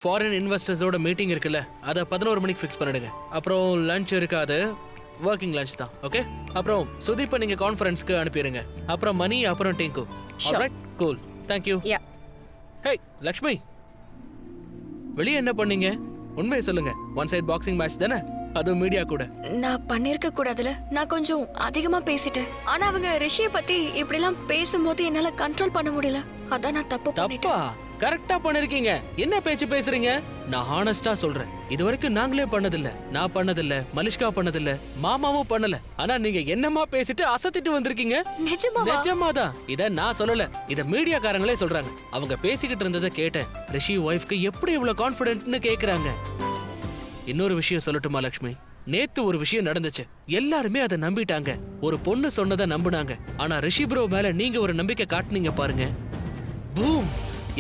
Foreign இன்வெஸ்டர்ஸோட meeting இருக்குல்ல, அதை 11 மணிக்கு ஃபிக்ஸ் பண்ணிடுங்க. அப்புறம் லஞ்ச் இருக்காது, ஒர்க்கிங் லஞ்ச் தான். ஓகே. அப்புறம் சுதீப்பை நீங்க கான்ஃபரன்ஸ்க்கு அனுப்பிடுங்க. அப்புறம் மணி, அப்புறம் Tinku. Alright, cool, thank you. Hey Lakshmi, வெளியே என்ன பண்ணீங்க? உண்மையை சொல்லுங்க. ஒன் சைட் பாக்ஸிங் மேட்ச் தானே, அதுவும் மீடியா கூட. நான் பண்ணிருக்க கூடாதுல, நான் கொஞ்சம் அதிகமா பேசிட்டேன். ஆனா அவங்க ரிஷியை பத்தி இப்படி எல்லாம் பேசும்போது என்னால கண்ட்ரோல் பண்ண முடியல. அதான் நான் தப்பு பண்ணிட்டேன். தப்பா? கரெக்டா பண்ணிருக்கீங்க. என்ன பேச்சு பேசுறீங்க? நான் ஹானஸ்டா சொல்றேன், இது வரைக்கும் நாங்களே பண்ணதில்ல, நான் பண்ணதில்ல, மலிஷ்கா பண்ணதில்ல, மாமாவும் பண்ணல. ஆனா நீங்க என்னமா பேசிட்டு அசத்திட்டு வந்திருக்கீங்க. நிஜமாதான். இத நான் சொல்லல, இத மீடியாக்காரங்களே சொல்றாங்க. அவங்க பேசிக்கிட்டு இருந்ததை கேட்டேன். ரிஷி ஒய்ஃப்க்கு எப்படி இவ்வளவு கான்ஃபிடென்ட்னு கேக்குறாங்க. இன்னொரு விஷயம் சொல்லட்டுமா லக்ஷ்மி? நேத்து ஒரு விஷயம் நடந்துச்சு, எல்லாருமே அதை நம்பிட்டாங்க. ஒரு பொண்ணு சொன்னதை நம்புனாங்க. ஆனா ரிஷி ப்ரோ மேல நீங்க ஒரு நம்பிக்கை காட்டுனீங்க பாருங்க, பூம்,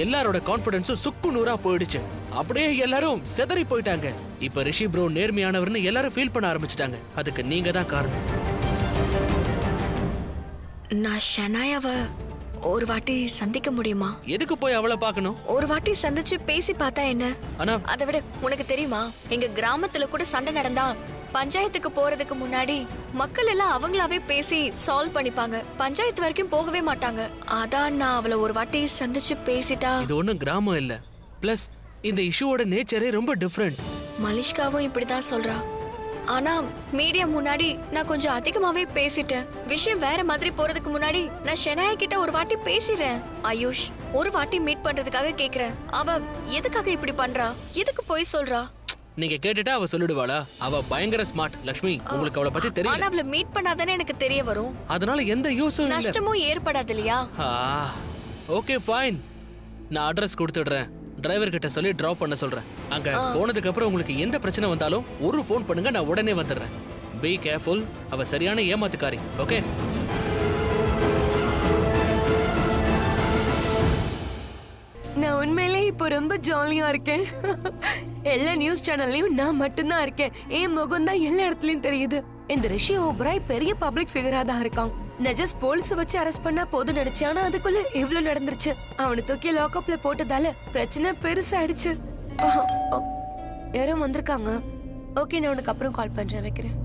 எல்லாரோட கான்ஃபிடன்ஸும் சுக்கு நூறா போயிடுச்சு. அப்படியே எல்லாரும் செதறி போயிட்டாங்க. இப்ப ரிஷி ப்ரோ நேர்மையானவர்னு எல்லாரும் ஃபீல் பண்ண ஆரம்பிச்சிட்டாங்க. அதுக்கு நீங்க தான் காரணம். நான் ஷனாயாவை ஒரு வாட்டி சந்திக்க முடியுமா? எதுக்கு போய் அவளை பார்க்கணும்? ஒரு வாட்டி சந்திச்சு பேசி பார்த்தா என்ன? ஆனா அதை விட உனக்கு தெரியுமா, எங்க கிராமத்துல கூட சண்டை நடந்தா பஞ்சாயத்துக்கு போறதுக்கு முன்னாடி மக்கள் எல்லாம் அவங்களாவே பேசி சால்வ் பண்ணிப்பாங்க. பஞ்சாயத்து வரைக்கும் போகவே மாட்டாங்க. அதான் நான் அவளை ஒரு வாட்டி சந்திச்சு பேசிட்டா. இது ஒண்ணும் கிராமம் இல்ல. பிளஸ் இந்த இஷ்யூவோட நேச்சரே ரொம்ப டிஃபரெண்ட். மலிஷ்காவும் இப்படிதான் சொல்றா. ஆனா மீடியா முன்னாடி நான் கொஞ்சம் அதிகமாவே பேசிட்டேன். விஷயம் வேற மாதிரி போறதுக்கு முன்னாடி நான் ஷெனாயா கிட்ட ஒரு வாட்டி பேசிறேன். ஆயுஷ், ஒரு வாட்டி மீட் பண்றதுக்காக கேக்குறேன். அவ எதுக்காக இப்படி பண்றா? எதுக்கு போய் சொல்றா? நீங்க கேட்டுட்டா அவ சொல்லிடுவாளா? அவ பயங்கர ஸ்மார்ட் லக்ஷ்மி, உங்களுக்கு அவளை பத்தி தெரியும். ஆனா அவளை மீட் பண்ணாதானே எனக்கு தெரிய வரும். அதனால எந்த யூஸும் இல்ல, நஷ்டமும் ஏற்படாது இல்லையா? ஓகே ஃபைன், நான் அட்ரஸ் கொடுத்துடுறேன். டிரைவர் கிட்ட சொல்லி டிராப் பண்ண சொல்றேன். அங்க போனதுக்கு அப்புறம் உங்களுக்கு எந்த பிரச்சனை வந்தாலும் ஒரு ஃபோன் பண்ணுங்க, நான் உடனே வந்துடுறேன். பி கேர்ஃபுல், அவ சரியான ஏமாத்துக்காரி. ஓகே. நான் உண்மையிலே இப்போ ரொம்ப ஜாலியா இருக்கேன். எல்லா நியூஸ் சேனல்லையும் நான் மட்டும்தான் இருக்கேன். என் முகம் தான் எல்லா இடத்துலயும் தெரியுது. இந்த ரிஷி ஓபராய் பெரிய பப்ளிக் ஃபிகரா தான் இருக்கான். நான் ஜஸ்ட் போலீஸ் வச்சு அரெஸ்ட் பண்ணா போதும் நினைச்சேன். ஆனா அதுக்குள்ள இவ்ளோ நடந்துருச்சு. அவனை தூக்கி லாக்அப்ல போட்டதால பிரச்சனை பெருசாயிடுச்சு. யாரோ வந்திருக்காங்க. ஓகே, நான் உனக்கு அப்புறம் கால் பண்றேன், வைக்கிறேன்.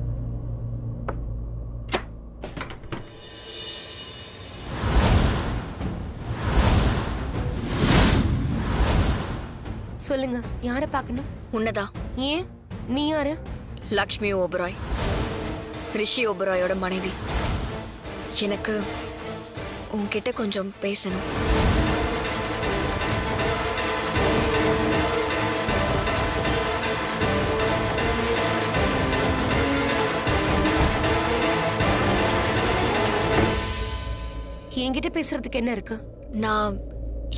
சொல்லுங்க, யாரை பார்க்கணும்? உன்னதான். ஏன், நீ யாரு? லக்ஷ்மி ஓபராய், ரிஷி ஓபராயோட மனைவி. எனக்கு உன்கிட்ட கொஞ்சம் பேசணும். என்கிட்ட பேசுறதுக்கு என்ன இருக்கு? நான்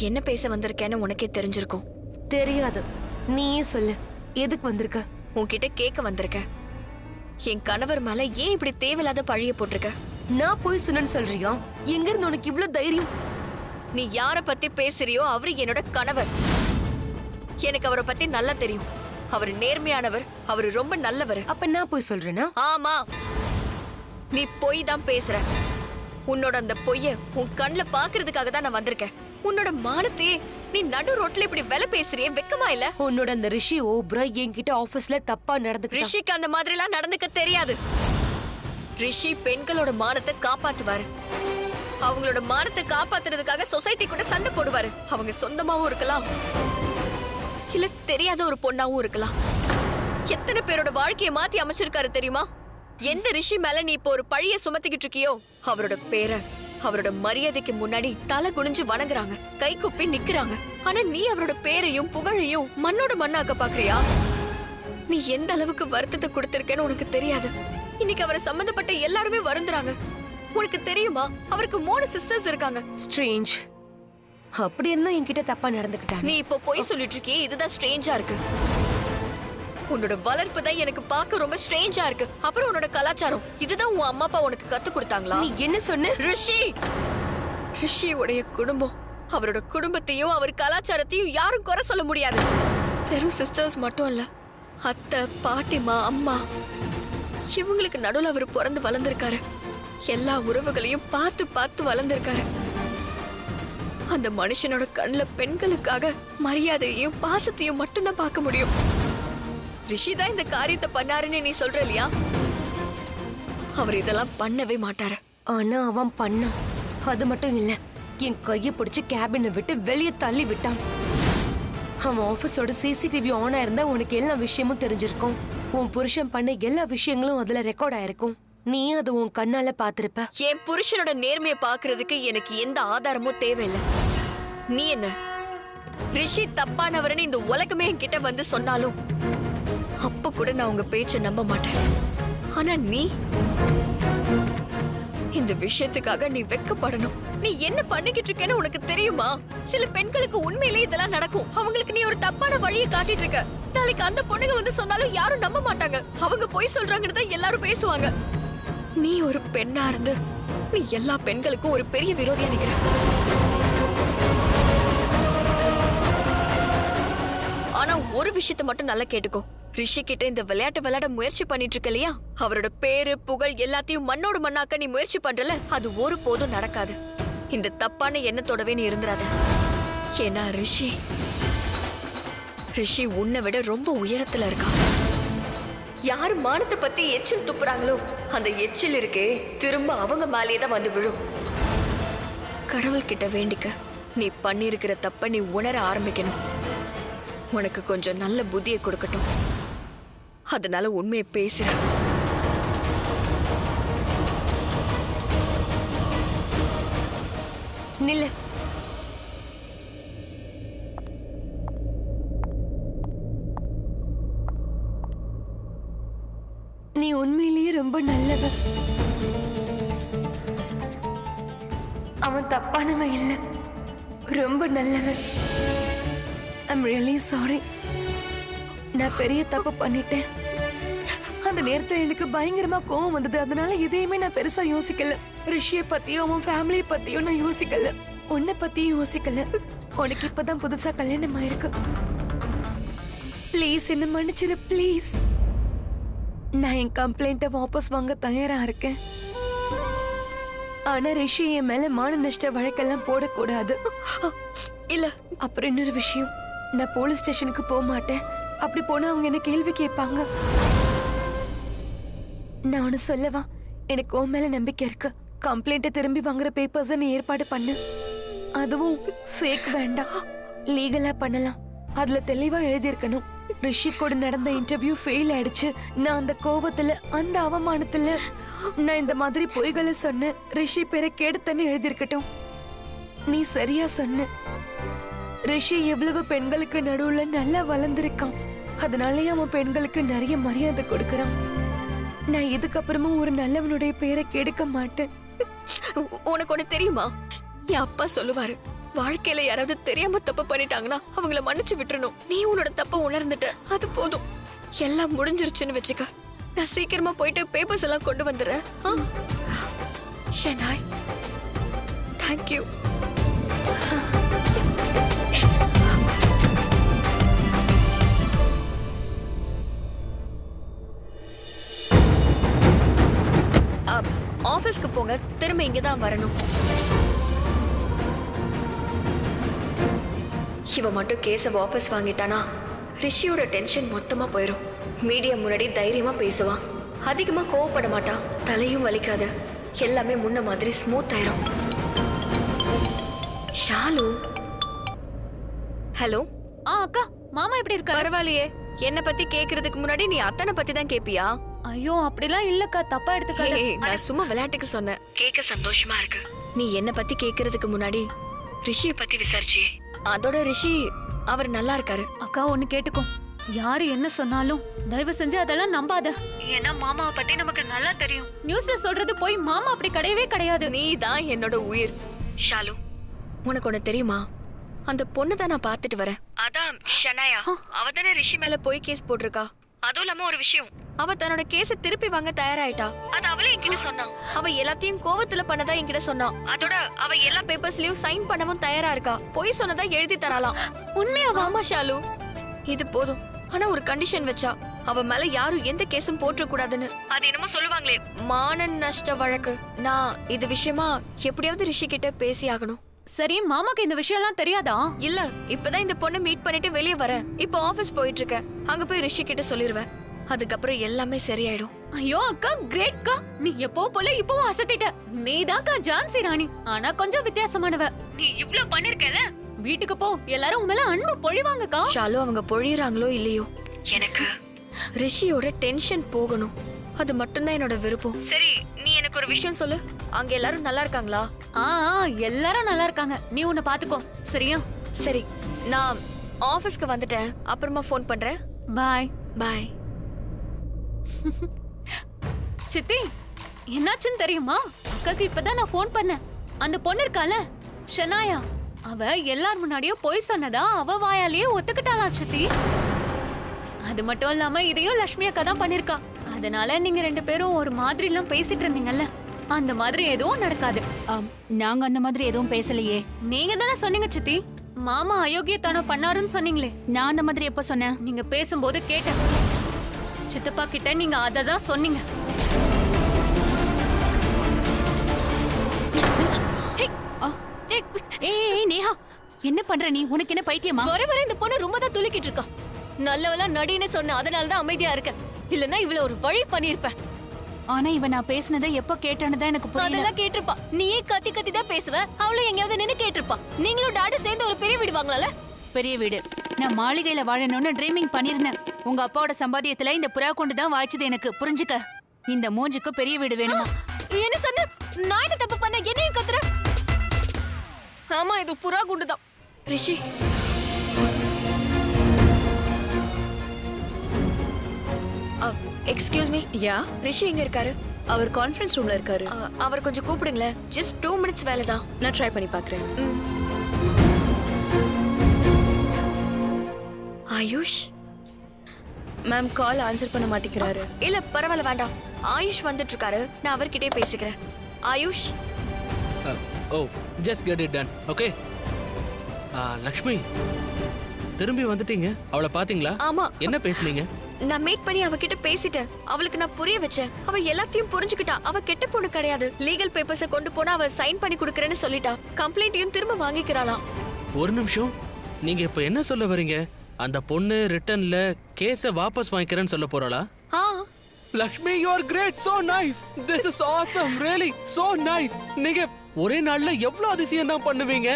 என்ன பேச வந்திருக்கேன்னு உனக்கே தெரிஞ்சிருக்கும். தெரியாது, நீயே சொல்லு. எதுக்கு வந்திருக்க? உன்கிட்ட கேட்க வந்திருக்க. என் கணவர் மேல ஏன் இப்படி தேவையில்லாத பழிய போட்டிருக்க? நான் போய் சொன்னேன்னு சொல்றியா? எங்க இருந்து உனக்கு இவ்ளோ தைரியம்? நீ யார பத்தி பேசுறியோ அவரு என்னோட கணவர். எனக்கு அவரை பத்தி நல்லா தெரியும். அவர் நேர்மையானவர், அவரு ரொம்ப நல்லவர். அப்ப நான் போய் சொல்றேனா? ஆமா, நீ பொய் தான் பேசுற. உன்னோட அந்த பொய்ய உன் கண்ணுல பாக்குறதுக்காக தான் நான் வந்திருக்கேன். உன்னோட மானத்தையே நீ நடு ரோட்ல இப்படி வெலை பேசுறியே, வெக்கமா இல்ல? உன்னோட அந்த ரிஷி ஓபராய் என்கிட்ட ஆபீஸ்ல தப்பா நடந்துக்கிட்டான். ரிஷிக்கு அந்த மாதிரி எல்லாம் நடந்துக்க தெரியாது. ரிஷி பெண்களோட மானத்தை காப்பாத்துவாரு. அவங்களோட மானத்தை காப்பாத்துறதுக்காக சொசைட்டி கூட சண்டை போடுவாரு. அவங்க சொந்தமாவும் இருக்கலாம், இல்ல தெரியாத ஒரு பொண்ணாவும் இருக்கலாம். எத்தனை பேரோட வாழ்க்கையை மாத்தி அமைச்சிருக்காரு தெரியுமா? எந்த ரிஷி மேல நீ இப்போ ஒரு பழிய சுமத்திக்கிட்டு இருக்கியோ அவரோட பேரை, அவரோட மரியாதைக்கு முன்னாடி தலை குனிஞ்சு வணங்குறாங்க, கை குப்பி நிக்கிறாங்க. ஆனா நீ அவரோட பேரையும் புகழையும் மண்ணோட மண்ணாக்க பாக்குறியா? நீ எந்த அளவுக்கு வருத்தத்தை கொடுத்திருக்கேன்னு உனக்கு தெரியாது. இன்னைக்கு அவரை சம்பந்தப்பட்ட எல்லாருமே வருந்துறாங்க. உனக்கு தெரியுமா, அவருக்கு 3 சிஸ்டர்ஸ் இருக்காங்க. ஸ்ட்ரேஞ்ச். அப்படி இருந்தா என்கிட்ட தப்பா நடந்துக்கிட்டான். நீ இப்போ போய் சொல்லிட்டு இருக்கியே, இதுதான் ஸ்ட்ரேஞ்சா இருக்கு. உன்னோட வளர்ப்பு தான் எனக்கு பார்க்க ரொம்ப ஸ்ட்ரேஞ்சா இருக்கு. அப்புறம் உன்னோட கலாச்சாரம், இதுதான் உன் அம்மா அப்பா உனக்கு கத்து கொடுத்தாங்களா? நீ என்ன சொன்ன? ரிஷியோடைய குடும்பம், அவரோட குடும்பத்தையும் அவர் கலாச்சாரத்தையும் யாரும் குறை சொல்ல முடியாது. வெறும் சிஸ்டர்ஸ் மட்டும் இல்ல, அத்தை, பாட்டிமா, அம்மா, இவங்களுக்கு நடுவில் அவர் பிறந்து வளர்ந்திருக்காரு. எல்லா உறவுகளையும் பார்த்து பார்த்து வளர்ந்திருக்காரு. அந்த மனுஷனோட கண்ணுல பெண்களுக்காக மரியாதையையும் பாசத்தையும் மட்டும்தான் பார்க்க முடியும். ரிஷி தான் இந்த காரியத்தை பண்ணாருன்னு நீ சொல்ற இல்லையா? அவர் இதெல்லாம் பண்ணவே மாட்டாரு. ஆனா அவன் பண்ணான். அது மட்டும் இல்ல, என் கையை பிடிச்சு கேபினை விட்டு வெளியே தள்ளி விட்டான். அவன் ஆபீஸோட சிசிடிவி ஆனா இருந்தா உனக்கு எல்லா விஷயமும் தெரிஞ்சிருக்கும். உன் புருஷன் பண்ண எல்லா விஷயங்களும் அதுல ரெக்கார்ட் ஆயிருக்கும். நீ அது உன் கண்ணால பாத்திருப்ப. என் புருஷனோட நேர்மையை பாக்குறதுக்கு எனக்கு எந்த ஆதாரமும் தேவையில்லை. நீ என்ன ரிஷி தப்பானவர்னு இந்த உலகமே என்கிட்ட வந்து சொன்னாலும் அப்ப கூட நான் உங்க பேச்ச நம்ப மாட்டேன். ஆனா நீ இந்த விஷயத்துக்காக நீ வெக்கப்படணும். நீ என்ன பண்ணிக்கிட்டு இருக்கேன்னு உனக்கு தெரியுமா? சில பெண்களுக்கு உண்மையிலேயே இதெல்லாம் நடக்கும். அவங்களுக்கு நீ ஒரு தப்பான வழியை காட்டிட்டு இருக்க. நாளைக்கு அந்த பொண்ணுங்க வந்து சொன்னாலும் யாரும் நம்ப மாட்டாங்க. அவங்க போய் சொல்றாங்கன்னு தான் எல்லாரும் பேசுவாங்க. நீ ஒரு பெண்ணா இருந்து நீ எல்லா பெண்களுக்கும் ஒரு பெரிய விரோதியா நிக்கிற. ஆனா ஒரு விஷயத்த மட்டும் நல்லா கேட்டுக்கோ. ரிஷி கிட்ட இந்த விளையாட்டு விளையாட முயற்சி பண்ணிட்டு இருக்க இல்லையா? அவரோட பேரு புகழ் எல்லாத்தையும் மண்ணோடு மண்ணாக்க நீ முயற்சி பண்றல, அது ஒரு போதும் நடக்காது. இந்த தப்பான எண்ணத்தோடவே நீ இருந்துராத. ஏன்னா ரிஷி உன்னை விட ரொம்ப உயரத்துல இருக்கான். யாரு மானத்தை பத்தி எச்சில் துப்புறாங்களோ அந்த எச்சில் இருக்கே திரும்ப அவங்க மேலேயே தான் வந்து விழும். கடவுள் கிட்ட வேண்டிக்க, நீ பண்ணிருக்கிற தப்ப நீ உணர ஆரம்பிக்கணும். உனக்கு கொஞ்சம் நல்ல புத்தியை கொடுக்கட்டும். அதனால உண்மையை பேசுற. நில்லு. நீ உண்மையிலேயே ரொம்ப நல்லவ. அவன் தப்பானவன் இல்ல, ரொம்ப நல்லவன். I'm really sorry. நான் பெரிய தப்பு பண்ணிட்டேன். அந்த நேரத்துல எனக்கு பயங்கரமா கோவம் வந்தது. அதனால எதையுமே நான் பெருசா யோசிக்கல. ரிஷியை பத்தியும் அவன் ஃபேமிலி பத்தியும் நான் யோசிக்கல. உன்னை பத்தியும் யோசிக்கல. உனக்கு இப்பதான் புதுசா கல்யாணம் ஆயிருக்கு. ப்ளீஸ் என்ன மன்னிச்சிரு, ப்ளீஸ். நான் என் கம்ப்ளைண்ட்டை வாபஸ் வாங்க தயாரா இருக்கேன். ஆனா ரிஷி என் மேல மான நஷ்ட வழக்கெல்லாம் போடக்கூடாது. இல்ல, அப்புறம் இன்னொரு விஷயம், நான் போலீஸ் ஸ்டேஷனுக்கு போக மாட்டேன். அப்படி போனா அவங்க என்ன கேள்வி கேட்பாங்க. நான் ஒன்னு சொல்லவா? எனக்கு உன் மேல நம்பிக்கை இருக்கு. கம்ப்ளைண்ட்டை திரும்பி வாங்குற பேப்பர்ஸ் நீ ஏற்பாடு பண்ணு. அதுவும் ஃபேக் வேண்டாம், லீகலா பண்ணலாம். அதுல தெளிவா எழுதியிருக்கணும், ரிஷி கூட நடந்த இன்டர்வியூ ஃபெயில் ஆயிடுச்சு. நான் அந்த கோவத்துல அந்த அவமானத்துல நான் இந்த மாதிரி பொய்களை சொன்ன, ரிஷி பேரை கெடுத்தன்னு எழுதியிருக்கட்டும். நீ சரியா சொன்ன. ரிஷி எவ்வளவு பெண்களுக்கு நடுவுல நல்லா வளர்ந்திருக்கான். அதனாலேயே அவன் பெண்களுக்கு நிறைய மரியாதை கொடுக்கறான். நான் இதுக்கப்புறமும் ஒரு நல்லவனுடைய பேரை கெடுக்க மாட்டேன். உனக்கு ஒண்ணு தெரியுமா? என் அப்பா சொல்லுவாரு, வாழ்க்கையில யாராவது தெரியாம தப்பு பண்ணிட்டாங்கன்னா அவங்கள மன்னிச்சு விட்டுறணும். நீ உன்னோட தப்ப உணர்ந்துட்ட, அது போதும். எல்லாம் முடிஞ்சிருச்சுன்னு வச்சுக்க. நான் சீக்கிரமா போயிட்டு பேப்பர்ஸ் எல்லாம் கொண்டு வந்துடுறேன். ஷெனாய், தேங்க்யூ. ஆபீஸ்க்கு போங்க, திரும்ப இங்கதான் வரணும். இவ மட்டும் கேஸ வாபஸ் வாங்கிட்டானா ரிஷியோட டென்ஷன் மொத்தமா போயிடும். மீடியா முன்னாடி தைரியமா பேசுவான், அதிகமா கோவப்பட மாட்டான், தலையும் வலிக்காது, எல்லாமே முன்ன மாதிரி ஸ்மூத் ஆயிரும். ஷாலு, ஹலோ. அக்கா, மாமா எப்படி இருக்காரு? பரவாயில்லையே. என்ன பத்தி கேக்குறதுக்கு முன்னாடி நீ அத்தனை பத்தி தான் கேப்பியா? ஐயோ, அப்படிலாம் இல்லக்கா, தப்பா எடுத்துக்காத. நான் சும்மா விளையாட்டுக்கு சொன்னேன். கேட்க சந்தோஷமா இருக்கு. நீ என்ன பத்தி கேக்குறதுக்கு முன்னாடி ரிஷிய பத்தி விசாரிச்சியே. அதோட ரிஷி அவர் நல்லா இருக்காரு. அக்கா, ஒண்ணு கேட்டுக்கோ. யாரு என்ன சொன்னாலும் தயவு செஞ்சு அதெல்லாம் நம்பாத. ஏன்னா மாமாவை பத்தி நமக்கு நல்லா தெரியும். நியூஸ்ல சொல்றது போய், மாமா அப்படி கிடையவே கிடையாது. நீ தான் என்னோட உயிர். ஷாலு, உனக்கு ஒண்ணு தெரியுமா? அந்த பொண்ணு தான் நான் பாத்துட்டு வரேன். அதான் ஷனாயா. அவ தானே ரிஷி மேல போய் கேஸ் போட்டிருக்கா. அதுவும் இல்லாம ஒரு விஷயம், அவ தன்னோட கேஸ திருப்பி வாங்க தயாராயிட்டா. அது அவளே என்கிட்ட சொன்னா. அவ எல்லாத்தையும் கோவத்துல பண்ணதா என்கிட்ட சொன்னா. அதோட அவ எல்லா பேப்பர்ஸ்லயும் சைன் பண்ணவும் தயாரா இருக்கா. பொய் சொன்னதா எழுதி தரலாம். உண்மையாவா? ஆமா ஷாலு, இது போதும். ஆனா ஒரு கண்டிஷன் வச்சா, அவ மேல யாரும் எந்த கேஸும் போட்டுற கூடாதுன்னு. அது என்னமோ சொல்லுவாங்களே, மான நஷ்ட வழக்கு. நான் இது விஷயமா எப்படியாவது ரிஷி கிட்ட பேசி ஆகணும். சரி மாமாக்கு இந்த விஷயம் எல்லாம் தெரியாதா? இல்ல, இப்பதான் இந்த பொண்ணை மீட் பண்ணிட்டு வெளியே வரேன். இப்போ ஆபீஸ் போயிட்டு இருக்கேன். அங்க போய் ரிஷி கிட்ட சொல்லிருவேன். அதுக்கப்புறம் எல்லாமே சரியாயிடும். ஐயோ அக்கா, கிரேட்க்கா. நீ எப்போ போல இப்பவும் அசத்திட்ட. நீதாக்கா ஜான்சி ராணி. ஆனா கொஞ்சம் வித்தியாசமானவ. நீ இவ்ளோ பண்ணிருக்கல. வீட்டுக்கு போ, எல்லாரும் உன் மேல அன்பு பொழிவாங்கக்கா. ஷாலு, அவங்க பொழியறாங்களோ இல்லையோ, எனக்கு ரிஷியோட டென்ஷன் போகணும். அது மட்டும்தான் என்னோட விருப்பம். சரி, நீ எனக்கு ஒரு விஷயம் சொல்லு. அங்க எல்லாரும் நல்லா இருக்காங்களா? எல்லாரும் நல்லா இருக்காங்க. நீ உன்னை பாத்துக்கோ, சரியா? சரி, நான் ஆபீஸ்க்கு வந்துட்டேன். அப்புறமா ஃபோன் பண்றேன். பாய். பாய். சித்தி, என்னாச்சுன்னு தெரியுமா? அக்காக்கு இப்பதான் நான் ஃபோன் பண்ணேன். அந்த பொண்ணு இருக்கால, ஷனாயா, அவ எல்லார் முன்னாடியும் போய் சொன்னதா அவ வாயாலேயே ஒத்துக்கிட்டாளா சித்தி. அது மட்டும் இல்லாம இதையும் லட்சுமி அக்கா தான் பண்ணிருக்கா. அதனால நீங்க 2 பேரும் ஒரு மாதிரி எல்லாம் பேசிட்டு இருந்தீங்கல்ல, அந்த மாதிரி எதுவும் நடக்காது. நாங்க அந்த மாதிரி எதுவும் பேசலையே. நீங்க தானே சொன்னீங்க சித்தி, மாமா அயோக்கியத்தனம் பண்ணாருன்னு சொன்னீங்களே. நான் அந்த மாதிரி எப்ப சொன்னேன்? நீங்க பேசும்போது கேட்டேன். சித்தப்பா கிட்ட நீங்க அததான் சொன்னீங்க. ஏய் நேஹா, என்ன பண்ற நீ? உனக்கு என்ன பைத்தியமா? வர இந்த பொண்ணு ரொம்ப தான் துளிக்கிட்டு இருக்கா. நல்லவளா நடின்னு சொன்ன, அதனால தான் அமைதியா இருக்கேன். இல்லன்னா இவ்வளவு ஒரு வழி பண்ணிருப்பேன். ஆனா இவன் நான் பேசினதை எப்ப கேட்டான்னு தான் எனக்கு புரியல. அதெல்லாம் கேட்டிருப்பா. நீயே கத்தி கத்தி தான் பேசுவ. அவளும் எங்கயாவது நின்னு கேட்டிருப்பா. நீங்களும் டாடி சேர்ந்து ஒரு பெரிய வீடு வாங்கலாம்ல? பெரிய வீடு? நான் மாளிகையில வாழணும்னு ட்ரீமிங் பண்ணிருந்தேன். உங்க அப்பாவோட சம்பாத்தியத்துல இந்த புறா கொண்டு தான் வாய்ச்சது எனக்கு. புரிஞ்சுக்க. இந்த மூஞ்சுக்கு பெரிய வீடு வேணுமா? என்ன சொன்ன? நான் என்ன தப்பு பண்ண? என்னையும் கத்துற? ஆமா, இது புறா குண்டு தான். ரிஷி, எக்ஸ்கியூஸ் மீ. யா, ரிஷி எங்க இருக்காரு? அவர் கான்ஃபரன்ஸ் ரூம்ல இருக்காரு. அவர் கொஞ்சம் கூப்பிடுங்களேன். ஜஸ்ட் 2 மினிட்ஸ் வேலை தான். நான் ட்ரை பண்ணி பார்க்கறேன். ஆயுஷ் மேம் கால் ஆன்சர் பண்ண மாட்டேங்கிறாரு. இல்ல பரவாயில்ல, வேண்டாம். ஆயுஷ் வந்துட்டு இருக்காரு. நான் அவர்கிட்டயே பேசிக்கிறேன். Ayush. Oh, just get it done. Okay. Lakshmi, திரும்பி வந்துட்டீங்க. அவளை பாத்தீங்களா? ஆமா. என்ன பேசுனீங்க? நான் மீட் பண்ணி அவகிட்ட பேசிட்டேன். அவளுக்கு நான் புரிய வச்சேன். அவ எல்லாத்தையும் புரிஞ்சுக்கிட்டா. அவ கெட்ட பொண்ணு கிடையாது. லீகல் பேப்பர்ஸை கொண்டு போனா அவ சைன் பண்ணி கொடுக்கறேன்னு சொல்லிட்டா. கம்ப்ளைண்ட்டையும் திரும்ப வாங்கிக்கிறாளாம். ஒரு நிமிஷம், நீங்க இப்ப என்ன சொல்ல வரீங்க? அந்த பொண்ணு ரிட்டர்ன்ல கேஸ வாபஸ் வாங்கிக்கிறேன்னு சொல்ல போறாளா? ஆ, Lakshmi, you are great, so nice. This is awesome, really, so nice. நீங்க ஒரே நாள்ல எவ்வளவு அதிசயம் தான் பண்ணுவீங்க?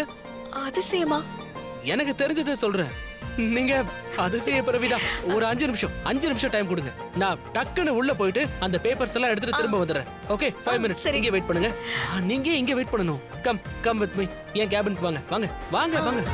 அதிசயமா? எனக்கு தெரிஞ்சதை சொல்றேன். நீங்க அதிசய பிறவிதா. ஒரு 5 நிமிஷம் டைம் கொடுங்க. நான் டக்குன்னு உள்ள போயிட்டு அந்த பேப்பர்ஸ் எல்லாம் எடுத்துட்டு திரும்ப வந்துடுறேன். Okay, 5 minutes. இங்கே வெயிட் பண்ணுங்க. நீங்க இங்கே வெயிட் பண்ணணும். Come with me. என் கேபினுக்கு வாங்க. வாங்க வாங்க வாங்க.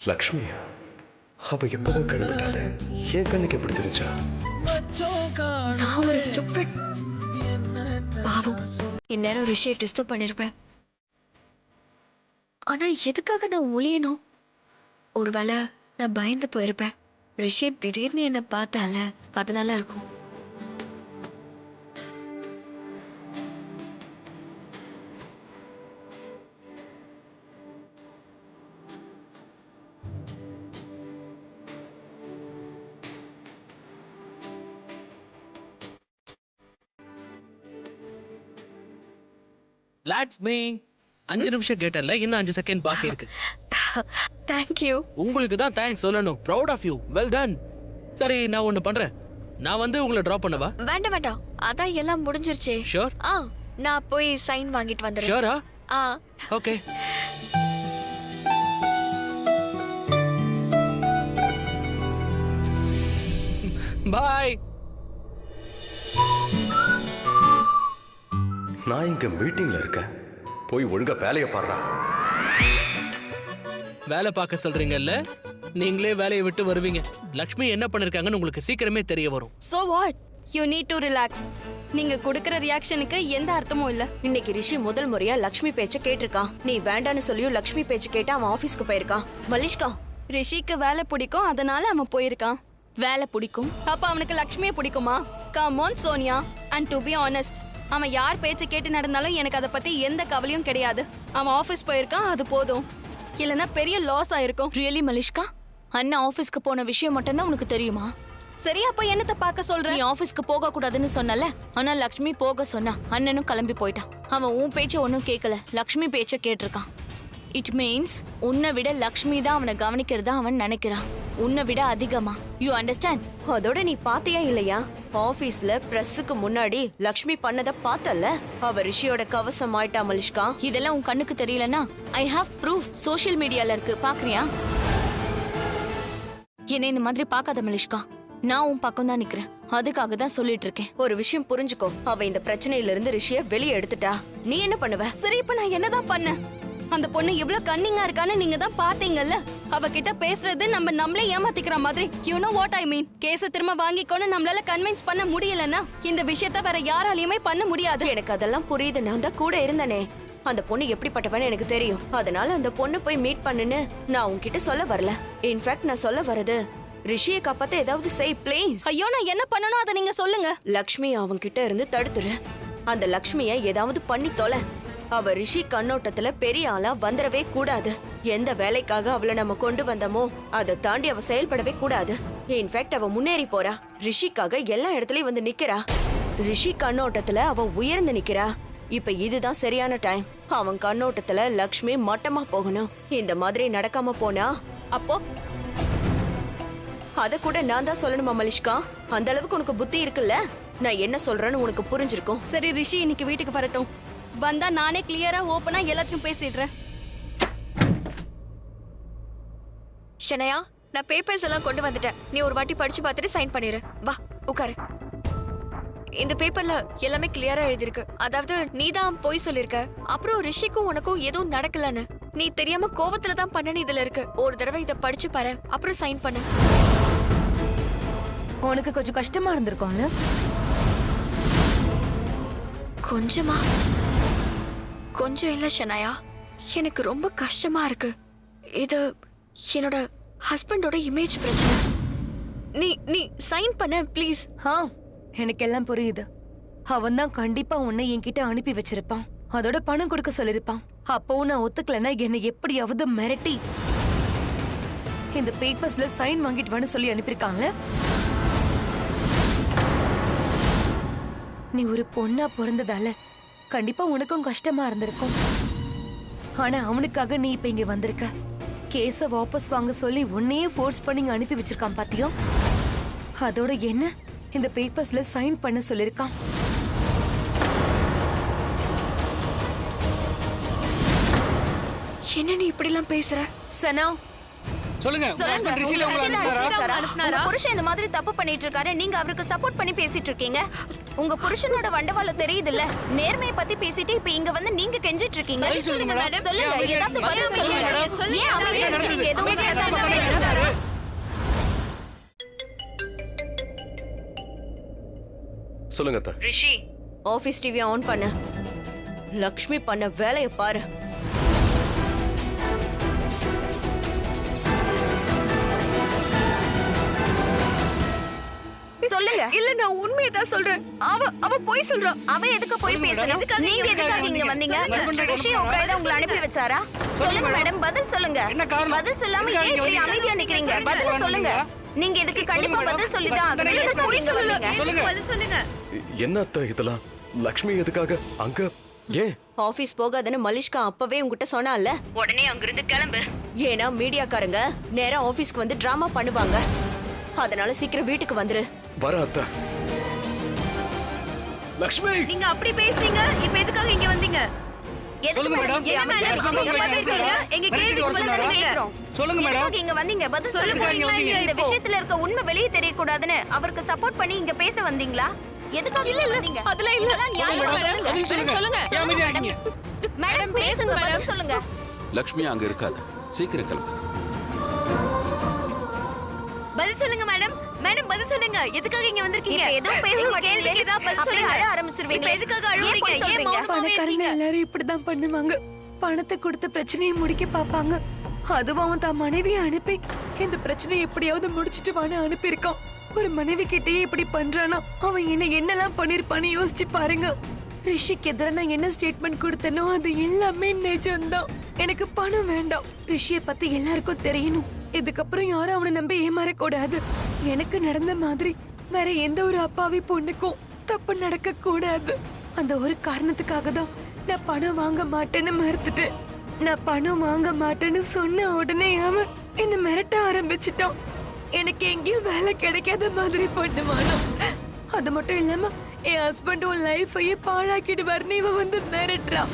லக்ஷ்மி, அவ எப்பதான் கிளம்பிட்டாலே? என் கண்ணுக்கு எப்படி தெரிஞ்சா? நான் ஒரு ஸ்டூபிட். பாவம், இந்நேரம் ரிஷியை டிஸ்டர்ப் பண்ணிருப்பேன். ஆனா எதுக்காக நான் ஒளியணும்? ஒருவேளை நான் பயந்து போயிருப்பேன். ரிஷி திடீர்னு என்ன பார்த்தால, அதனால இருக்கும். That's me. 5 நிமிஷம் கேட்டல, இன்னும் 5 செகண்ட் பாக்கி இருக்கு. தேங்க்யூ. உங்களுக்கு தான் தேங்க்ஸ் சொல்லணும். Proud of you. Well done. சரி, நான் ஒண்ணு பண்றேன். நான் வந்து உங்களை டிராப் பண்ணவா? வேண்டாம் வேண்டாம், அதான் எல்லாம் முடிஞ்சிருச்சே. ஷூர்? நான் போய் சைன் வாங்கிட்டு வந்துடுறேன். ஷூரா? ஆ ஓகே. பாய். நான் இங்க மீட்டிங்ல இருக்கேன். போய் ஒழுங்கா வேலையை பாடுறா. வேலை பார்க்க சொல்றீங்கல்ல, நீங்களே வேலையை விட்டு வருவீங்க. லக்ஷ்மி என்ன பண்ணிருக்காங்கன்னு உங்களுக்கு சீக்கிரமே தெரிய வரும். So what? You need to relax. நீங்க கொடுக்கிற ரியாக்ஷனுக்கு எந்த அர்த்தமும் இல்ல. இன்னைக்கு ரிஷி முதல் முறையா லக்ஷ்மி பேச்ச கேட்டிருக்கான். நீ வேண்டான்னு சொல்லியும் லக்ஷ்மி பேச்ச கேட்டு அவன் ஆபீஸ்க்கு போயிருக்கான். மலிஷ்கா, ரிஷிக்கு வேலை பிடிக்கும், அதனால அவன் போயிருக்கான். வேலை பிடிக்கும், அப்ப அவனுக்கு லக்ஷ்மியை பிடிக்குமா? Come on Sonia. And to be honest, அவன் யார் பேச்ச கேட்டு நடந்தாலும் எனக்கு அதை பத்தி எந்த கவலையும் கிடையாது. அவன் ஆபீஸ் போயிருக்கான், அது போதும். இல்லனா பெரிய லாஸ் ஆயிருக்கும். ரியலி மலிஷ்கா, அண்ணா ஆபீஸ்க்கு போன விஷயம் மட்டும் தான் உனக்கு தெரியுமா? சரி, அப்ப என்னத்த பார்க்க சொல்ற? நீ ஆபீஸ்க்கு போக கூடாதுன்னு சொன்னல, ஆனா லக்ஷ்மி போக சொன்னா. அண்ணனும் கிளம்பி போயிட்டான். அவன் உன் பேச்ச ஒன்னும் கேட்கல, லக்ஷ்மி பேச்ச கேட்டிருக்கான். இட் மீன்ஸ் உன்னை விட லக்ஷ்மி தான் அவனை கவனிக்கிறதா அவன் நினைக்கிறான். உன்னை விட அதிகமா. You understand? அதோட நீ பாத்தியா இல்லையா? ஆபீஸ்ல பிரஸ்ஸுக்கு முன்னாடி லக்ஷ்மி பண்ணத பார்த்தல. அவ ரிஷியோட கவசம் ஆயிட்டா மலிஷ்கா. இதெல்லாம் உன் கண்ணுக்கு தெரியலனா ஐ ஹாவ் ப்ரூஃப். சோஷியல் மீடியால இருக்கு, பாக்குறியா? என்ன இந்த மாதிரி பார்க்காத மலிஷ்கா, நான் உன் பக்கம் தான் நிக்கிறேன். அதுக்காக தான் சொல்லிட்டு இருக்கேன். ஒரு விஷயம் புரிஞ்சுக்கோ, அவ இந்த பிரச்சனையில இருந்து ரிஷிய வெளியே எடுத்துட்டா. நீ என்ன பண்ணுவ? சரி, இப்ப நான் என்னதான் பண்ணேன்? அந்த பொண்ணு இவ்ளோ கன்னிங்கா இருக்கான்னு நீங்க தான் பாத்தீங்கல்ல. அவகிட்ட பேசுறது நம்மளே ஏமாத்திக்கிற மாதிரி. யூ நோ வாட் ஐ மீன். கேஸ திரும்ப வாங்கிக்கோன்னு நம்மளால கன்வின்ஸ் பண்ண முடியலன்னா இந்த விஷயத்த வேற யாராலையுமே பண்ண முடியாது. எனக்கு அதெல்லாம் புரியுது, நான் தான் கூட இருந்தனே. அந்த பொண்ணு எப்படிப்பட்டவன்னு எனக்கு தெரியும். அதனால அந்த பொண்ணு போய் மீட் பண்ணுன்னு நான் உன்கிட்ட சொல்ல வரல. இன்ஃபேக்ட் நான் சொல்ல வரது, ரிஷியை காப்பாத்த ஏதாவது செய் ப்ளீஸ். ஐயோ, நான் என்ன பண்ணணும் அதை நீங்க சொல்லுங்க. லக்ஷ்மி அவங்க கிட்ட இருந்து தடுத்துரு. அந்த லக்ஷ்மிய ஏதாவது பண்ணி தொலை. அவ ரிஷி கண்ணோட்டத்துல பெரிய ஆளா வந்துடவே கூடாது. எந்த வேலைக்காக அவளை நம்ம கொண்டு வந்தோமோ அதை தாண்டி அவ செயல்படவே கூடாது. இன்ஃபேக்ட் அவ முன்னேறி போறா. ரிஷிக்காக எல்லா இடத்துலயும் வந்து நிக்கிறா. ரிஷி கண்ணோட்டத்துல அவ உயர்ந்து நிக்கிறா. இப்ப இதுதான் சரியான டைம். அவன் கண்ணோட்டத்துல லக்ஷ்மி மட்டமா போகணும். இந்த மாதிரி நடக்காம போனா அப்போ அத கூட நான் தான் சொல்லணுமா மலிஷ்கா? அந்த அளவுக்கு உனக்கு புத்தி இருக்குல்ல. நான் என்ன சொல்றேன்னு உனக்கு புரிஞ்சிருக்கும். சரி, ரிஷி இன்னைக்கு வீட்டுக்கு வரட்டும். வந்தா நானே கிளியரா ஓபனா எல்லாத்தையும் பேசிடுறேன். ஷனயா, நான் பேப்பர்ஸ் எல்லாம் கொண்டு வந்துட்டேன். நீ ஒரு வாட்டி படிச்சு பார்த்துட்டு சைன் பண்ணிரு. வா உட்காரு. இந்த பேப்பர்ல எல்லாமே கிளியரா எழுதிருக்கு. அதாவது நீ தான் போய் சொல்லிருக்க, அப்புறம் ரிஷிக்கும் உனக்கும் எதுவும் நடக்கலன்னு. நீ தெரியாம கோவத்துல தான் பண்ணனு இதுல இருக்கு. ஒரு தடவை இத படிச்சு பாரு, அப்புறம் சைன் பண்ணு. உனக்கு கொஞ்சம் கஷ்டமா இருந்திருக்கும்ல? கொஞ்சமா? கொஞ்சம் இல்ல ஷனயா, எனக்கு ரொம்ப கஷ்டமா இருக்கு. இது என்னோட ஹஸ்பண்டோட இமேஜ் பிரச்சனை. நீ சைன் பண்ண ப்ளீஸ். எனக்கு எல்லாம் புரியுது. அவன் தான் கண்டிப்பா உன்னை என்கிட்ட அனுப்பி வச்சிருப்பான். அதோட பணம் கொடுக்க சொல்லிருப்பான். அப்போ நான் ஒத்துக்கலன்னா என்னை எப்படியாவது மிரட்டி இந்த பேப்பர்ஸ்ல சைன் வாங்கிட்டு வான்னு சொல்லி அனுப்பியிருக்காங்க. நீ ஒரு பொண்ணா பிறந்ததால கண்டிப்பா உனக்கும் கஷ்டமா இருந்திருக்கும். ஆனா அவனுக்காக நீ இப்ப இங்க வந்திருக்க. கேஸ வாபஸ் வாங்க சொல்லி உன்னையே ஃபோர்ஸ் பண்ணி இங்க அனுப்பி வச்சிருக்கான் பாத்தியா? அதோட என்ன இந்த பேப்பர்ஸ்ல சைன் பண்ண சொல்லிருக்கான். என்ன நீ இப்படி எல்லாம் பேசுற? சனா, சொல்லுங்க. உங்க புருஷன் இந்த மாதிரி தப்பு பண்ணிட்டு இருக்காரு, நீங்க அவருக்கு சப்போர்ட் பண்ணி பேசிட்டு இருக்கீங்க. உங்க புருஷனோட வண்டவாள தெரியுது இல்ல? நேர்மையை பத்தி பேசிட்டு இப்ப இங்க வந்து நீங்க கெஞ்சிட்டு இருக்கீங்க. சொல்லுங்க மேடம், சொல்லுங்க, ஏதாவது பதில் சொல்லுங்க. ஏன் அமைதியா இருக்கீங்க? எதுவும் பேசாம பேசுங்க. சொல்லுங்க அத்தை. ரிஷி, ஆபீஸ் டிவி ஆன் பண்ண. லக்ஷ்மி பண்ண வேலையை பாரு. சொல்லுங்க. இல்ல, நான் உண்மையை தான் சொல்றேன். அவ போய் சொல்றான். அவ எதுக்கு போய் பேசுறா? நீங்க எதுக்காக இங்க வந்தீங்க? ரிஷி உங்களை உங்களை அனுப்பி வச்சாரா? சொல்லுங்க மேடம், பதில் சொல்லுங்க. பதில் சொல்லாம ஏன் இப்படி அமைதியா நிக்கிறீங்க? பதில் சொல்லுங்க. நீங்க இதுக்கு கண்டிப்பா பதில் சொல்லிதான் ஆகணும். போய் சொல்லுங்க. பதில் சொல்லுங்க. என்ன அத்தை இதெல்லாம்? லக்ஷ்மி எதுக்காக அங்க? ஏன்? ஆபீஸ் போகாதன்னு மலிஷ்கா அப்பவே உங்ககிட்ட சொன்னால, உடனே அங்கிருந்து கிளம்பு. ஏன்னா மீடியாக்காரங்க நேரா ஆபீஸ்க்கு வந்து டிராமா பண்ணுவாங்க. அதனால சீக்கிரம் வீட்டுக்கு வந்துரு. வர அத்தை. லக்ஷ்மி, நீங்க அப்படி பேசுறீங்க, இப்ப எதுக்காக இங்க வந்தீங்க? சொல்லுங்க மேடம். எங்க கேள்விக்கு பதில் கேக்குறோம். சொல்லுங்க மேடம். இங்க வந்தீங்க, பதில் சொல்லுங்க. இந்த விஷயத்துல இருக்க உண்மை வெளியே தெரிய கூடாதுன்னு அவருக்கு சப்போர்ட் பண்ணி இங்க பேச வந்தீங்களா? எதுக்காக இல்ல இல்ல அதெல்லாம் இல்ல சொல்லுங்க அமைதியா இருக்கீங்க. மேடம் பேசுங்க மேடம் சொல்லுங்க. லக்ஷ்மி அங்க இருக்காது, சீக்கிரம் கிளம்பு. பதில் சொல்லுங்க மேடம். மேடம் பதில் சொல்லுங்க. எதுக்காக இங்க வந்திருக்கீங்க? ஏதோ பேச மாட்டீங்க. ஏதாவது பதில் சொல்லுங்க. அழ ஆரம்பிச்சிருவீங்க. எதுக்காக அழுவீங்க? ஏன் பணக்காரங்க எல்லாரும் இப்படிதான் பண்ணுவாங்க. பணத்தை கொடுத்து பிரச்சனையை முடிக்க பாப்பாங்க. அதுவும் அவன் தான் மனைவியை அனுப்பி இந்த பிரச்சனையை எப்படியாவது முடிச்சிட்டு வான்னு அனுப்பியிருக்கான். ஒரு மனைவி கிட்டயே இப்படி பண்றானா அவன் என்னெல்லாம் பண்ணிருப்பான்னு யோசிச்சு பாருங்க. ரிஷிக்கு எதிராக நான் என்ன ஸ்டேட்மெண்ட் கொடுத்தனோ அது எல்லாமே நிஜம்தான். எனக்கு பணம் வேண்டாம். ரிஷியை பத்தி எல்லாருக்கும் தெரியணும். இதுக்கப்புறம் யாரும் அவனை நம்பி ஏமாறக்கூடாது. எனக்கு நடந்த மாதிரி வேற எந்த ஒரு அப்பாவி பொண்ணுக்கும் தப்பு நடக்க கூடாது. அந்த ஒரு காரணத்துக்காக தான் நான் பணம் வாங்க மாட்டேன்னு மறுத்துட்டேன். நான் பணம் வாங்க மாட்டேன்னு சொன்ன உடனே அவன் என்ன மிரட்ட ஆரம்பிச்சிட்டான். எனக்கு எங்கேயும் வேலை கிடைக்காத மாதிரி பண்ணுவானோ. அது மட்டும் இல்லாம என் ஹஸ்பண்ட் உன் லைஃபையே பாழாக்கிடுவார்னு இவன் வந்து மிரட்டுறான்.